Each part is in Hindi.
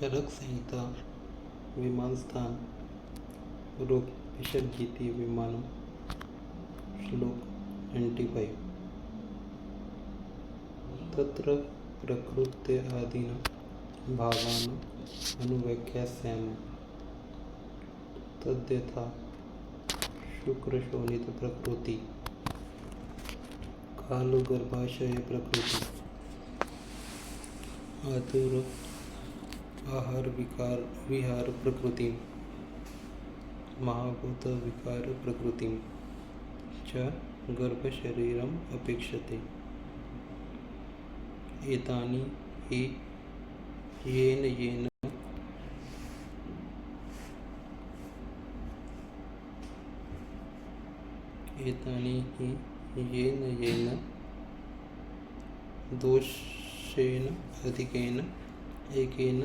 चरक संहिता विमान स्थान रूप विसर्जिती विमानम श्लोक 95 तत्र प्रकृते आदीन भावान अनुव्याख्यास्याम तद्यथा शुक्रशोणित प्रकृति काल गर्भाशय प्रकृति आतुर आहार विहार प्रकृति महाभूत विकार प्रकृति च गर्भ शरीरम अपेक्षते एतानि हि येन येन दोषेण अधिकेन एकेन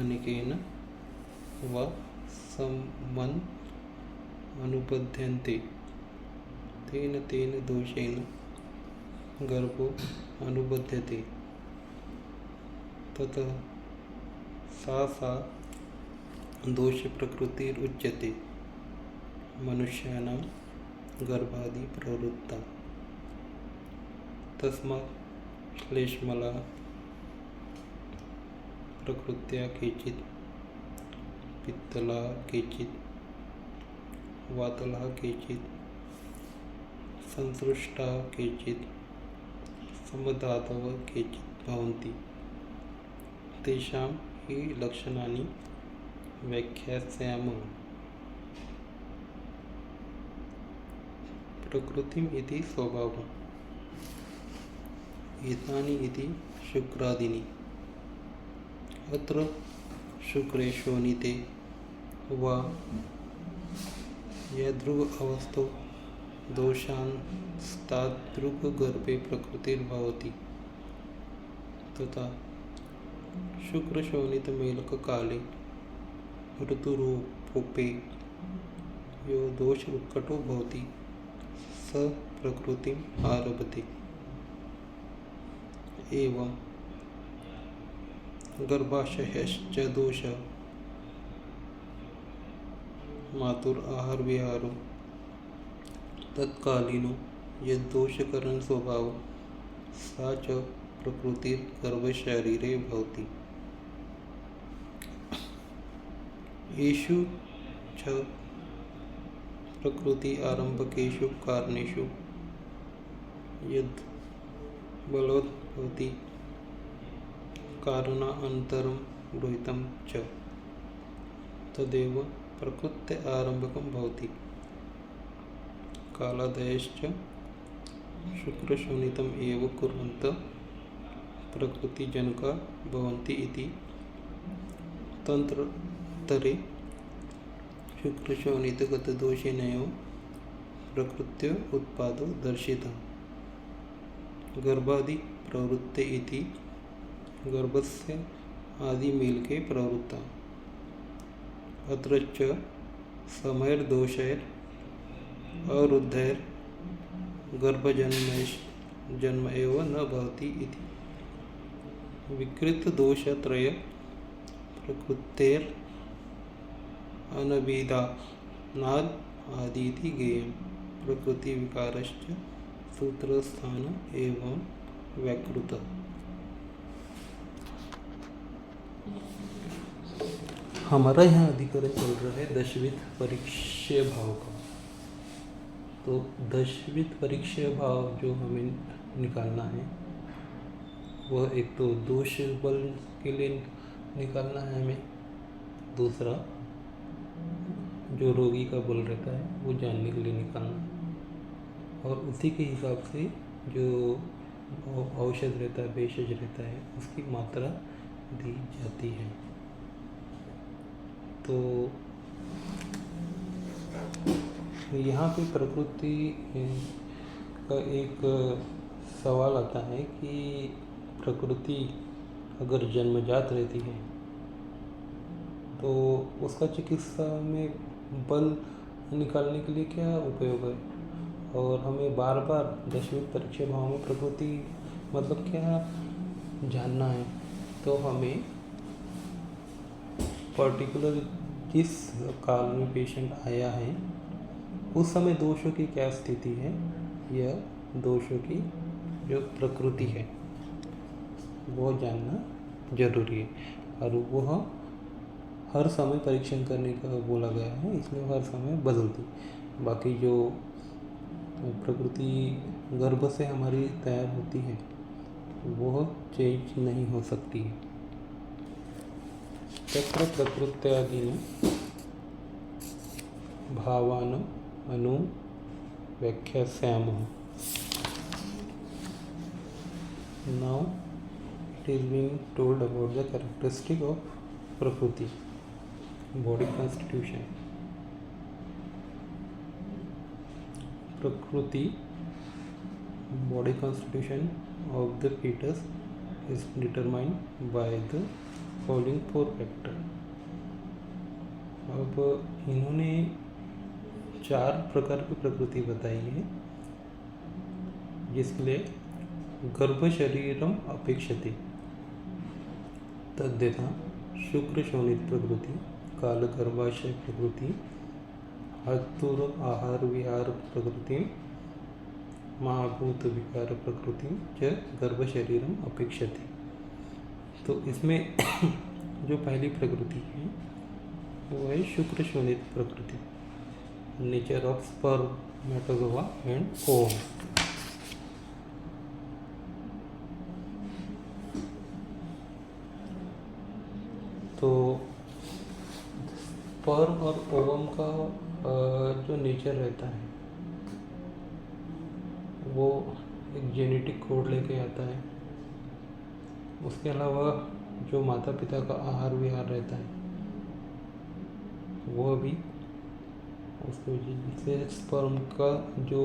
अनेकेन वा समन अनुपद्यन्ते तेन दोषेण गर्भो अनुबध्यते ततः सा दोष प्रकृतिरुच्यते मनुष्याणां गर्भादि प्रवृत्ता तस्मात् श्लेष्मला प्रकृत्या केचित् पित्तला केचित् वातला केचित् संसृष्टा केचित् समधातव केचित् भवन्ति तेषां हि लक्षणानि व्याख्यास्यामः प्रकृतिम इति स्वभावम् एतानि इति शुक्रादीनि अत्र शुक्रे शोणिते वा यदृग अवस्थो दोषांस्तादृग्गर्भे प्रकृतिर्भवति तथा शुक्रशोणितमेलककाले ऋतुरूपे यो दोष उत्कटो भवति स प्रकृतिम् आरभते एवं गर्भाशयश्च दोष मातुर आहार विहारो तत्कालीनो यद्दोषकरण स्वभाव सा च प्रकृतिर्गर्भशरीरे भवति येषु च प्रकृति आरंभकेषु कारणेषु यद् बलवद्भवति कारणान्तरं गृहीतं च तदेव प्रकृते आरंभकं भवति कालादयश्च शुक्रशोणितम् एव कुर्वन्तः प्रकृतिजनका भवन्ति इति तन्त्रतरे शुक्रशोणितगतदोषेणैव प्रकृत्य उत्पादो दर्शितः गर्भादि प्रवृत्ते इति गर्भस्य आदिमेलके प्रवृत्ता अत्र च समैर्दोषैर् अरुद्धैर्गर्भजन्म एव न भवति इति विकृतदोषत्रय प्रकृतेर् अनभिधानाद् आदिति ज्ञेयं प्रकृतिविकारश्च सूत्रस्थान एवं व्याकृतः। हमारा यहाँ अधिकरण चल रहा है दशविध परीक्षय भाव का। तो दशविध परीक्षय भाव जो हमें निकालना है वह एक तो दोष बल के लिए निकालना है हमें, दूसरा जो रोगी का बल रहता है वो जानने के लिए निकालना है और उसी के हिसाब से जो औषध रहता है भेषज रहता है उसकी मात्रा दी जाती है। तो यहाँ पे प्रकृति का एक सवाल आता है कि प्रकृति अगर जन्मजात रहती है तो उसका चिकित्सा में बल निकालने के लिए क्या उपयोग है, और हमें बार बार दशविध परीक्षय भाव में प्रकृति मतलब क्या जानना है। तो हमें पर्टिकुलर जिस काल में पेशेंट आया है उस समय दोषों की क्या स्थिति है या दोषों की जो प्रकृति है वो जानना जरूरी है। और वह हर समय परीक्षण करने का बोला गया है, इसलिए हर समय बदलती। बाकी जो प्रकृति गर्भ से हमारी तैयार होती है वह चेंज नहीं हो सकती है। तत्र प्रकृत्यादीन भावान अनु व्याख्यास्यामः। Now it is being told about the characteristic of Prakriti, body constitution. Prakriti, body constitution of the fetus is determined by the following 4 factors. अब इन्होंने 4 प्रकार की प्रकृति बताई है जिसके लिए गर्भ शरीरम अपेक्षते तद्यथा शुक्र शोणित प्रकृति, काल गर्भाशय प्रकृति, आतुर आहार विहार प्रकृति, महाभूत विकार प्रकृति च गर्भ शरीरम अपेक्षते। तो इसमें जो पहली प्रकृति है वो है शुक्र शोणित प्रकृति, nature of spermatozoa and ovum. तो स्पर्म और ओवम का जो नेचर रहता है वो एक जेनेटिक कोड लेके आता है। उसके अलावा जो माता पिता का आहार विहार रहता है वो भी उसकी वजह से स्पर्म का जो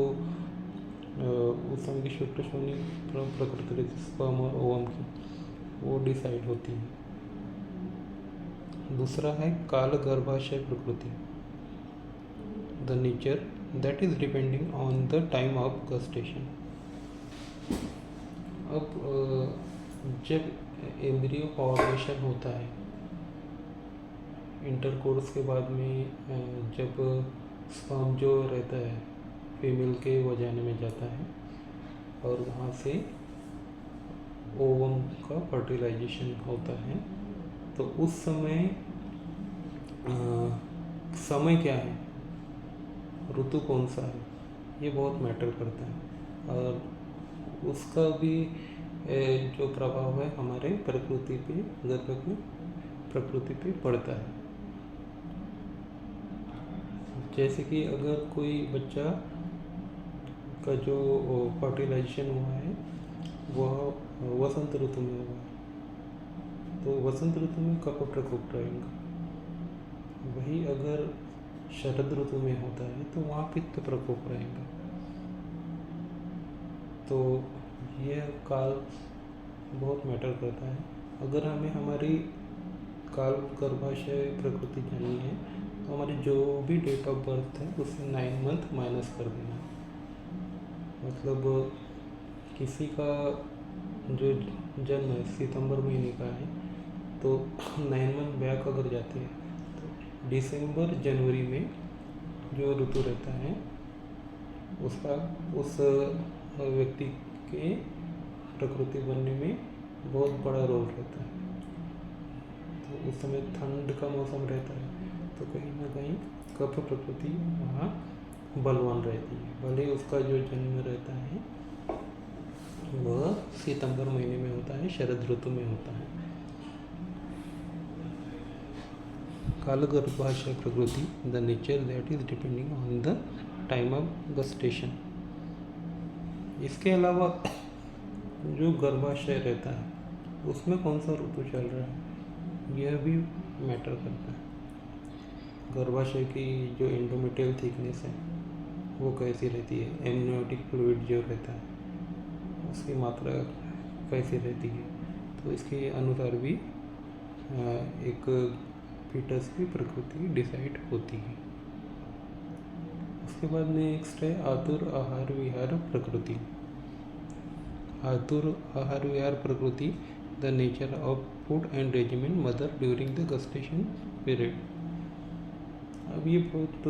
उस समय की शुक्र शोणी प्रकृति रहती स्पर्म और ओवम की वो डिसाइड होती है। दूसरा है काल गर्भाशय प्रकृति, the nature that is depending on the time of gestation. अब जब एम्ब्रियो फॉर्मेशन होता है इंटरकोर्स के बाद में, जब स्पर्म जो रहता है फीमेल के वजाने में जाता है और वहाँ से ओवम का फर्टिलाइजेशन होता है, तो उस समय समय क्या है, ऋतु कौन सा है, ये बहुत मैटर करता है। और उसका भी जो प्रभाव है हमारे प्रकृति पे, गर्भ की प्रकृति पे पड़ता है। जैसे कि अगर कोई बच्चा का जो फर्टिलाइजेशन हुआ है वह वसंत ऋतु में हुआ है, तो वसंत ऋतु में कफ प्रकोप रहेगा। वही अगर शरद ऋतु में होता है तो वहाँ पित्त प्रकोप रहेगा। तो यह काल बहुत मैटर करता है। अगर हमें हमारी काल गर्भाशय प्रकृति जाननी है तो हमारी जो भी डेट ऑफ बर्थ है उससे 9 मंथ माइनस कर देना। मतलब किसी का जो जन्म है सितंबर महीने का है तो 9 मंथ बैक अगर जाते हैं तो दिसंबर जनवरी में जो ऋतु रहता है उसका उस व्यक्ति के प्रकृति बनने में बहुत बड़ा रोल रहता है। तो उस समय ठंड का मौसम रहता है तो कहीं ना कहीं कफ प्रकृति वहाँ बलवान रहती है। भले उसका जो जन्म रहता है वह सितंबर महीने में होता है, शरद ऋतु में होता है। काल गर्भाशय प्रकृति, the nature that is depending on the time of gestation. इसके अलावा जो गर्भाशय रहता है उसमें कौन सा ऋतु चल रहा है यह भी मैटर करता है। गर्भाशय की जो एंडोमेट्रियल थिकनेस है वो कैसी रहती है, एमनियोटिक फ्लूइड जो रहता है उसकी मात्रा कैसी रहती है, तो इसके अनुसार भी एक फीटस की प्रकृति डिसाइड होती है। उसके बाद नेक्स्ट है आतुर आहार विहार प्रकृति। आतुर आहार विहार प्रकृति the nature of food and regiment mother during the gestation period. अब ये बहुत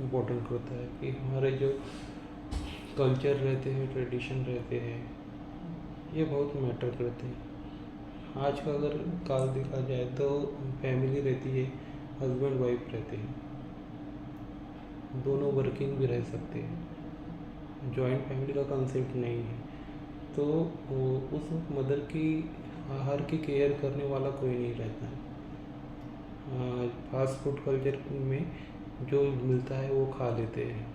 इम्पोर्टेंट होता है कि हमारे जो कल्चर रहते हैं, ट्रेडिशन रहते हैं, ये बहुत मैटर करते हैं। आज का अगर काल देखा जाए तो फैमिली रहती है, हस्बैंड वाइफ रहते हैं, दोनों वर्किंग भी रह सकते हैं, जॉइंट फैमिली का कंसेप्ट नहीं है। तो उस मदर की आहार की केयर करने वाला कोई नहीं रहता है। फास्ट फूड कल्चर में जो मिलता है वो खा लेते हैं,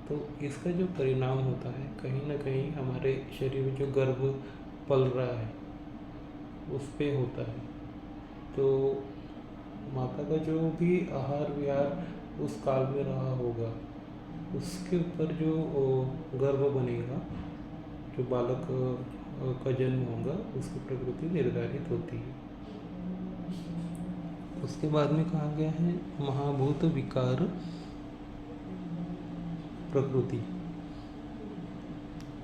तो इसका जो परिणाम होता है कहीं ना कहीं हमारे शरीर में जो गर्भ पल रहा है उस पे होता है। तो माता का जो भी आहार विहार उस काल में रहा होगा, उसके ऊपर जो गर्भ बनेगा, जो बालक का जन्म होगा, उसकी प्रकृति निर्धारित होती है। उसके बाद में कहा गया है महाभूत विकार प्रकृति,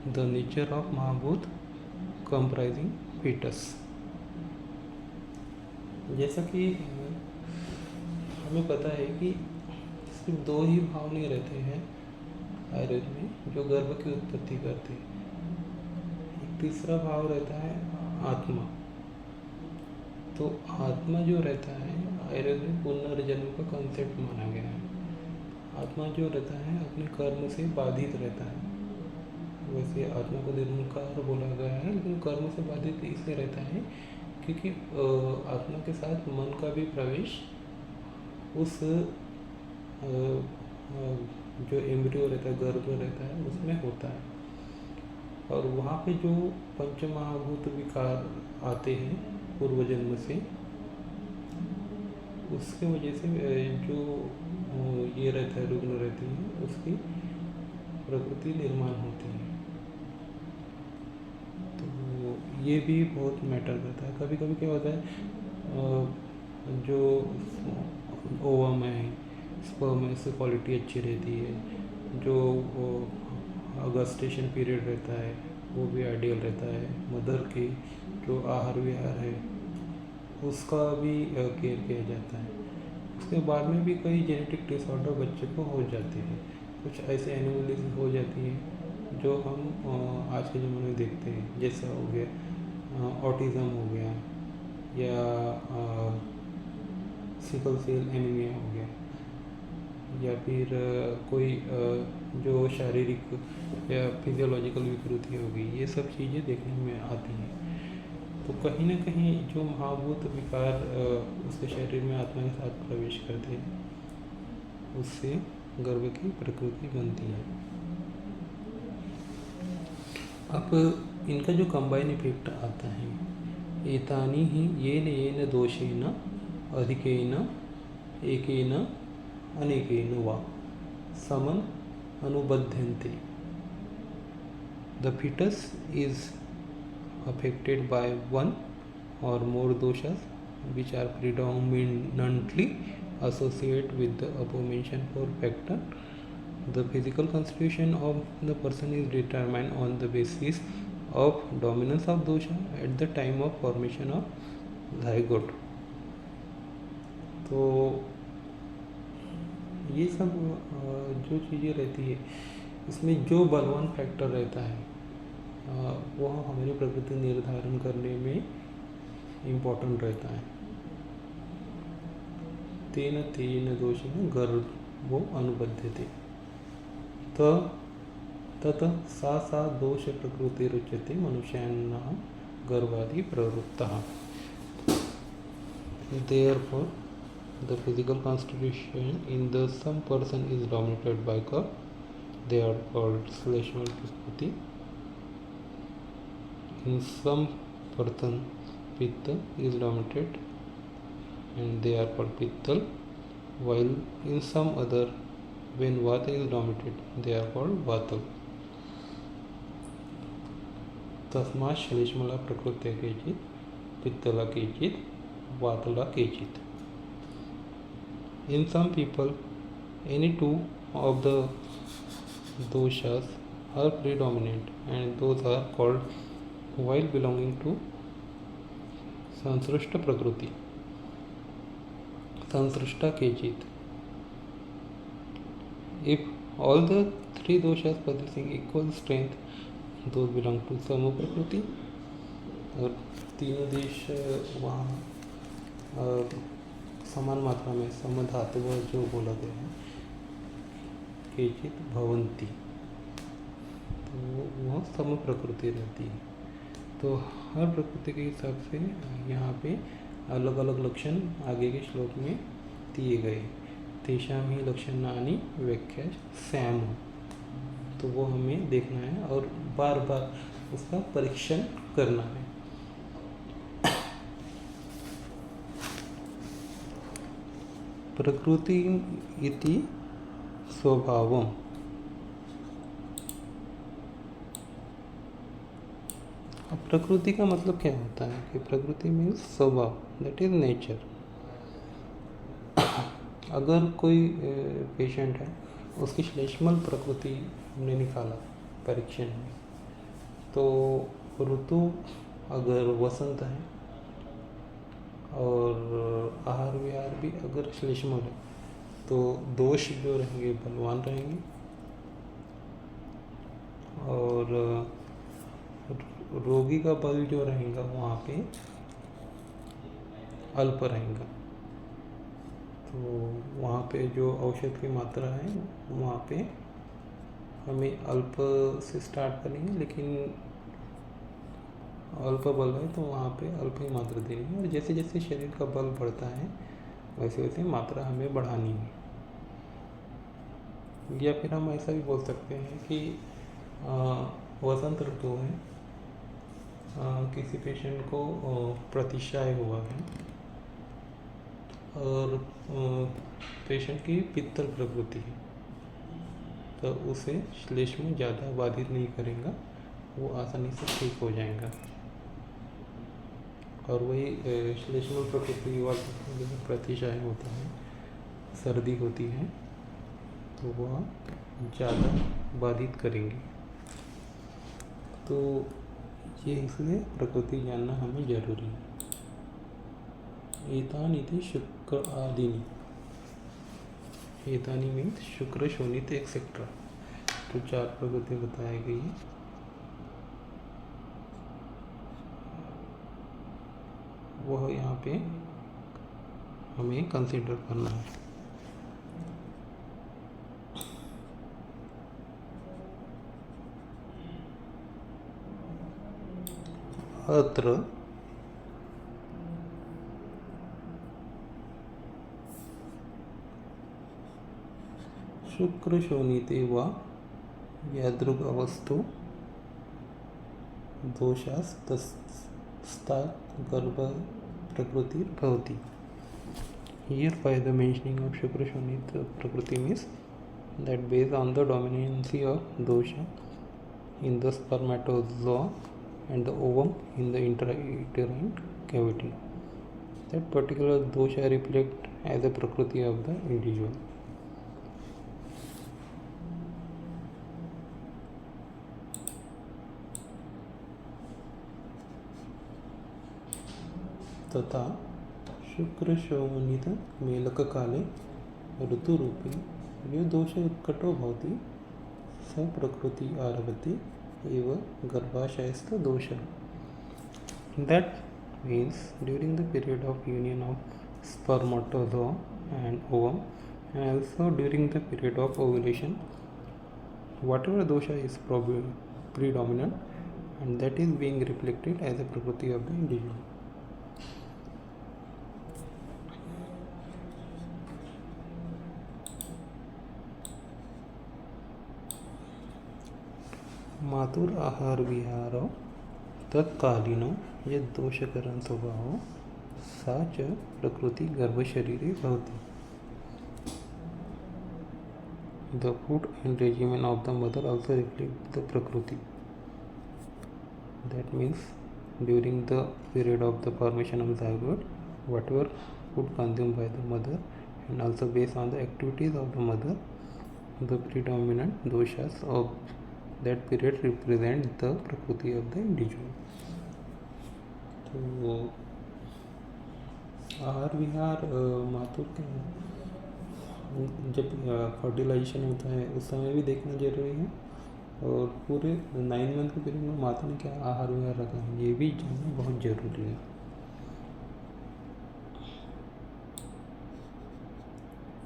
the nature of mahabhuta comprising foetus. जैसा कि हमें पता है कि सिर्फ दो ही भाव नहीं रहते हैं आयुर्वेद में जो गर्भ की उत्पत्ति करते हैं। एक तीसरा भाव रहता है आत्मा। तो आत्मा जो रहता है आयुर्वेद में पुनर्जन्म का कंसेप्ट माना गया है। आत्मा जो रहता है अपने कर्म से बाधित रहता है। वैसे आत्मा को निर्विकार बोला गया है, लेकिन कर्म से बाधित इसलिए रहता है क्योंकि आत्मा के साथ मन का भी प्रवेश उस जो एम्ब्रियो रहता है, गर्भ रहता है, उसमें होता है। और वहाँ पे जो पंच महाभूत विकार आते हैं पूर्व जन्म से, उसके वजह से जो ये रहता है, रुग्ण रहती है, उसकी प्रकृति निर्माण होती है। तो ये भी बहुत मैटर करता है। कभी कभी क्या होता है, जो ओवम है, स्पर्म है, उसकी क्वालिटी अच्छी रहती है, जो gestation पीरियड रहता है वो भी आइडियल रहता है, मदर की जो आहार विहार है उसका भी केयर किया जाता है। उसके बाद में भी कई जेनेटिक डिसऑर्डर बच्चे को हो जाते हैं, कुछ ऐसे एनोमलीज हो जाती हैं जो हम आज के ज़माने में देखते हैं, जैसा हो गया ऑटिज़म हो गया, या सिकल सेल एनीमिया हो गया, या फिर कोई जो शारीरिक या फिजियोलॉजिकल विकृति होगी, ये सब चीज़ें देखने में आती हैं। तो कहीं ना कहीं जो महाभूत विकार उसके शरीर में आत्मा के साथ प्रवेश करते हैं, उससे गर्भ की प्रकृति बनती है। अब इनका जो कंबाइन इफेक्ट आता है, एतानी ही येन दोषेन अधिकेन एकेन अनेकेन वा समन अनुबध्यन्ते। The fetus is affected by one or more doshas which are predominantly associated with the aforementioned four factors. The physical constitution of the person is determined on the basis of dominance of dosha at the time of formation of zygote. तो ये सब जो चीज़ें रहती है, इसमें जो बलवान फैक्टर रहता है वह हमारी प्रकृति निर्धारण करने में इम्पोर्टेंट रहता है। तेन तेन दोषेन गर्भो अनुबध्यते तत सा सा दोष प्रकृति रुच्यते मनुष्याणां गर्भादि प्रवृत्तः। Therefore, the physical constitution in the some person is dominated by kapha. They are called Shleshmal Prakriti. In some person Pitta is dominated and they are called Pittal, while in some other when Vata is dominated they are called Vatal. तस्मात् श्लेष्मला प्रकृत्या केचित्, पित्तला केचित्, वातला केचित्. In some people, any two of the doshas are predominant, and those are called while belonging to संसृष्ट प्रकृति, संसृष्टा केचित. If all the three doshas possessing equal strength, those belong to सम प्रकृति. और तीनों देश वहाँ समान मात्रा में समधातु जो बोला गया है केचित भवंती, तो वह सम प्रकृति रहती है. तो हर प्रकृति के हिसाब से यहाँ पे अलग अलग लक्षण आगे के श्लोक में दिए गए. तेषां ही लक्षणानि व्याख्या सैम, तो वो हमें देखना है और बार बार उसका परीक्षण करना है. प्रकृति इति स्वभावम. अब प्रकृति का मतलब क्या होता है कि प्रकृति मीन्स स्वभाव, दैट इज नेचर. अगर कोई पेशेंट है, उसकी श्लेष्मल प्रकृति हमने निकाला परीक्षण में, तो ऋतु अगर वसंत है और आहार विहार भी अगर श्लेष्मल है, तो दोष जो रहेंगे बलवान रहेंगे और रोगी का बल जो रहेगा वहाँ पे अल्प रहेगा. तो वहाँ पे जो औषध की मात्रा है वहाँ पे हमें अल्प से स्टार्ट करनी है, लेकिन अल्प बल है तो वहाँ पे अल्प ही मात्रा देनी है. और जैसे जैसे शरीर का बल बढ़ता है वैसे वैसे मात्रा हमें बढ़ानी है. या फिर हम ऐसा भी बोल सकते हैं कि वसंत ऋतु है, किसी पेशेंट को प्रतिशाय हुआ है और पेशेंट की पित्तल प्रकृति है, तो उसे श्लेष्म ज़्यादा बाधित नहीं करेगा, वो आसानी से ठीक हो जाएगा. और वही श्लेष्म प्रकृति वाले प्रतिशाय होता है, सर्दी होती है, तो वह ज़्यादा बाधित करेंगे. तो ये इसलिए प्रकृति जानना हमें जरूरी है. एतानि इति शुक्र आदिनी. एतानि मीन्स शुक्र, शोणित एक्सेट्रा. तो 4 प्रकृति बताई गई है. वह यहाँ पे हमें कंसीडर करना है. अत्र शुक्र शोणिते वा यादृग अवस्थो दोषास्तस्तात् गर्भ प्रकृतिर्भवति. Here by the mentioning of Shukra Shonit Prakriti means that based on the dominancy of dosha in the spermatozoa and the ovum in the intrauterine cavity, that particular dosha reflect as a prakriti of the individual. तथा शुक्र शोणित मेलक काले ऋतुरूपी यो दोष उत्कटो भवति स प्रकृति आरभते एव गर्भाशयस्थ दोष. That means during the period of union of spermatozoa and ovum, and also during the period of ovulation, whatever dosha is predominant, and that is being reflected as a prakriti of the individual. मातुर आहार विहार तत्कालीनो यद दोषकरण स्वभाव सा च प्रकृति गर्भशरीरे भवति. The food and regimen of the mother also reflect the prakriti. That means during the period of the formation of zygote, whatever food consumed by the mother and also based on the activities of the mother, the predominant doshas of that period represent the prakriti of the individual. तो आहार विहार मातृ के जब फर्टिलाइजेशन होता है उस समय भी देखना जरूरी है, और पूरे 9 मंथ के पीरियड में माता ने क्या आहार विहार रखा है ये भी जानना बहुत ज़रूरी है।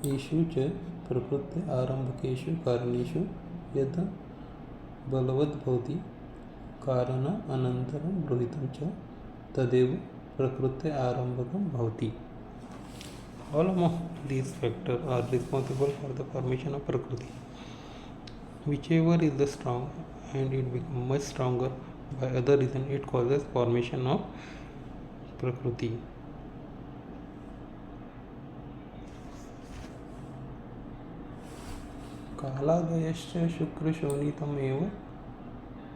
येषु च प्रकृति आरंभकेषु कारणेषु यत् बलवद्भवति कारण अनन्तरं गृहीतं च तदेव प्रकृति आरंभकं भवति। All of these factors are responsible for the formation of Prakriti. Whichever is the strong and it becomes much stronger by other reason, it causes formation of Prakriti. कालादयश्च शुक्रशोणितमेव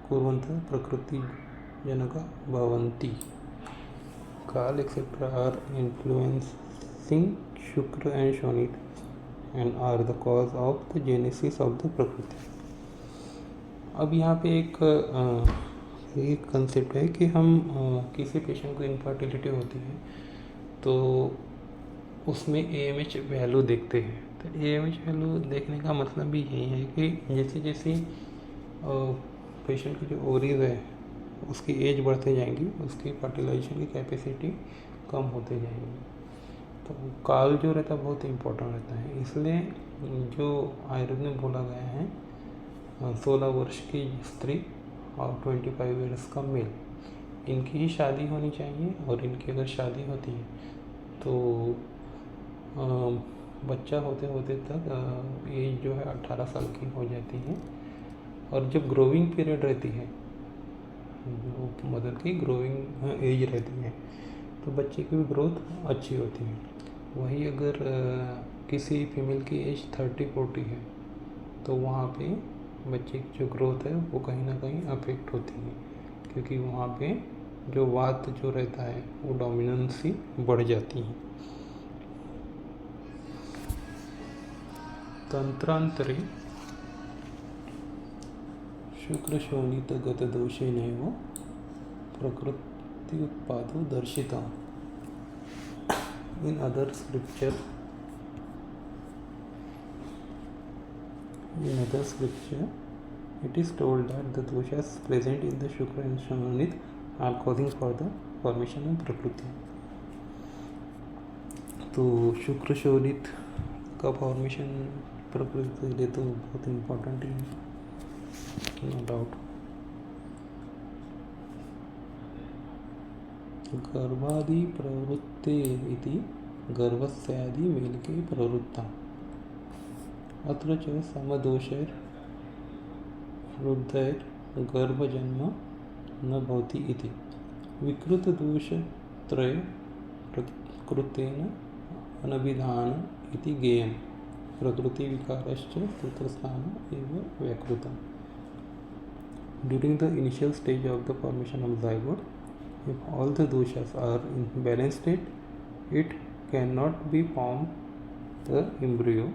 कुर्वन्तः प्रकृतिजनका भवन्ति. Kal etc. are influencing Shukra and Shonit and are the cause of the genesis of the Prakriti. अब यहाँ पे एक कंसेप्ट है कि हम किसी पेशेंट को इनफर्टिलिटी होती है तो उसमें AMH वैल्यू देखते हैं। तो AMH वैल्यू देखने का मतलब भी यही है कि जैसे जैसे पेशेंट की जो ओवरीज है उसकी एज बढ़ते जाएंगी, उसकी फर्टिलाइजेशन की कैपेसिटी कम होते जाएंगी। तो काल जो रहता है बहुत इम्पोर्टेंट रहता है, इसलिए जो आयुर्वेद में बोला गया है 16 वर्ष की स्त्री और 25 ईयर्स का मेल, इनकी ही शादी होनी चाहिए, और इनकी अगर शादी होती है तो बच्चा होते होते तक एज जो है 18 साल की हो जाती है। और जब ग्रोविंग पीरियड रहती है, जो मदर की ग्रोविंग एज रहती है, तो बच्चे की भी ग्रोथ अच्छी होती है। वही अगर किसी फीमेल की एज 30-40 है तो वहाँ पे बच्चे की जो ग्रोथ है वो कहीं ना कहीं अफेक्ट होती है, क्योंकि वहाँ पे जो वात जो रहता है वो डोमिनेंसी बढ़ जाती है। तंत्रांतरे शुक्रशोणितगतदोषेनैव प्रकृति उत्पादो दर्शिता। In other scripture, it is told that the doshas present in the Shukra and Shonit are causing for the formation of Prakriti. तो शुक्र शोणित का फॉर्मेशन प्रकृति के लिए तो बहुत इम्पोर्टेंट है, नो डाउट। गर्भादि प्रवृत्ते इति गर्भस्यादि मेलके प्रवृत्ता। अत्र च समदोषैर्वृद्धैर्गर्भजन्म न भवति इति विकृतदोषत्रय प्रकृतेन अनभिधान इति ज्ञेयम्। प्रकृति विकारश्च सूत्रस्थान एव व्याकृतम्। During the initial stage of the formation of zygote, if all the doshas are in balanced state, it cannot be formed the embryo.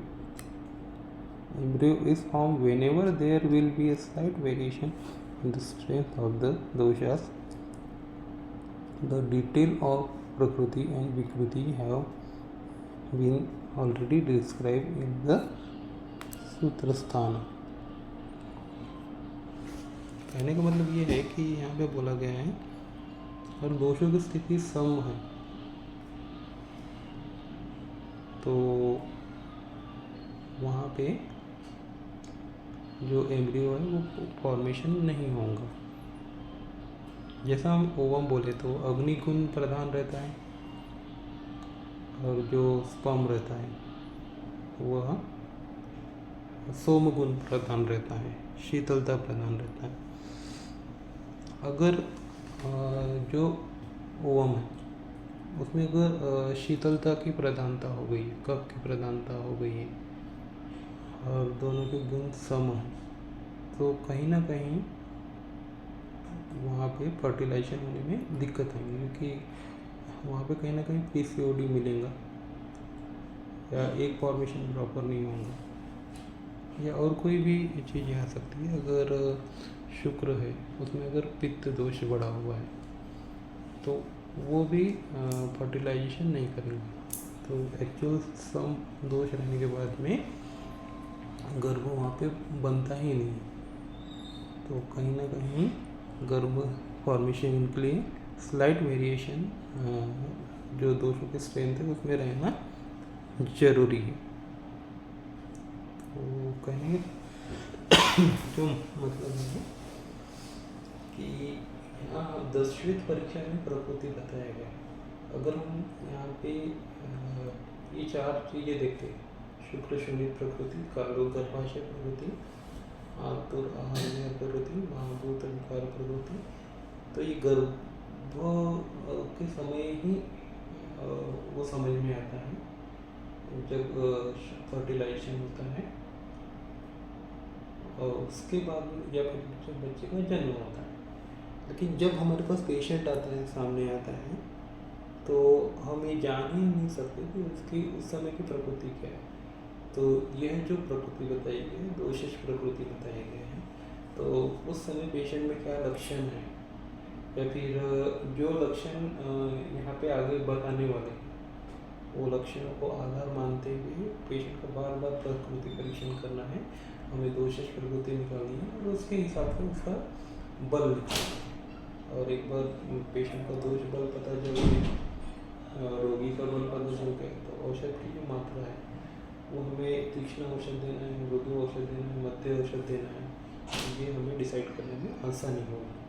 Embryo is formed whenever there will be a slight variation in the strength of the doshas. The detail of Prakriti and Vikruti have been already described in the Sutrasthana. कहने का मतलब ये है कि यहाँ पे बोला गया है और दोषों की स्थिति सम है तो वहाँ पे जो एम्ब्रियो है वो फॉर्मेशन नहीं होगा। जैसा हम ओवम बोले तो अग्निगुण प्रधान रहता है और जो स्पर्म रहता है वह सोम गुण प्रधान रहता है, शीतलता प्रधान रहता है। अगर जो ओवम है उसमें अगर शीतलता की प्रधानता हो गई है, कफ की प्रधानता हो गई है और दोनों के गुण सम हैं, तो कहीं ना कहीं वहाँ पे फर्टिलाइजेशन होने में दिक्कत आएगी, क्योंकि वहाँ पे कहीं ना कहीं PCOD मिलेगा या एक फॉर्मेशन प्रॉपर नहीं होगा, या और कोई भी चीज़ आ सकती है। अगर शुक्र है उसमें अगर पित्त दोष बढ़ा हुआ है तो वो भी फर्टिलाइजेशन नहीं करेंगे। तो एक्चुअल सम दोष रहने के बाद में गर्भ वहाँ पे बनता ही नहीं है। तो कहीं ना कहीं गर्भ फॉर्मेशन के लिए स्लाइट वेरिएशन जो दोषों की स्ट्रेंथ है उसमें रहना जरूरी है। तो कहेंगे जो मतलब है कि यहाँ 10वीं परीक्षा में प्रकृति बताया गया। अगर हम यहाँ पे ये 4 चीज़ें देखते हैं, शुक्र शनि प्रकृति, कालो गर्भाशय प्रकृति, आतुर आहार्य प्रकृति, महाभूत विकार प्रकृति, तो ये गर्भ के समय ही वो समझ में आता है जब फर्टिलाइजेशन होता है और उसके बाद या फिर जब बच्चे का जन्म होता है। लेकिन जब हमारे पास पेशेंट आता है, सामने आता है, तो हम ये जान ही नहीं सकते कि उसकी उस समय की प्रकृति क्या है। तो यह जो प्रकृति बताई गई है, दोषिश प्रकृति बताई गई है, तो उस समय पेशेंट में क्या लक्षण है या फिर जो लक्षण यहाँ पे आगे बताने वाले हैं, वो लक्षणों को आधार मानते हुए पेशेंट का बार बार प्रकृति परीक्षण करना है। हमें दोषिश प्रकृति निकालनी है और उसके हिसाब से उसका बल निकालना है। और एक बार पेशेंट का दोष बल पता चल गया, रोगी का बल पता चल गया, तो औषध की जो मात्रा है वो हमें तीक्ष्ण औषध देना है, मृदु औषध देना है, मध्य औषध देना है, ये हमें डिसाइड करने में आसानी होगी।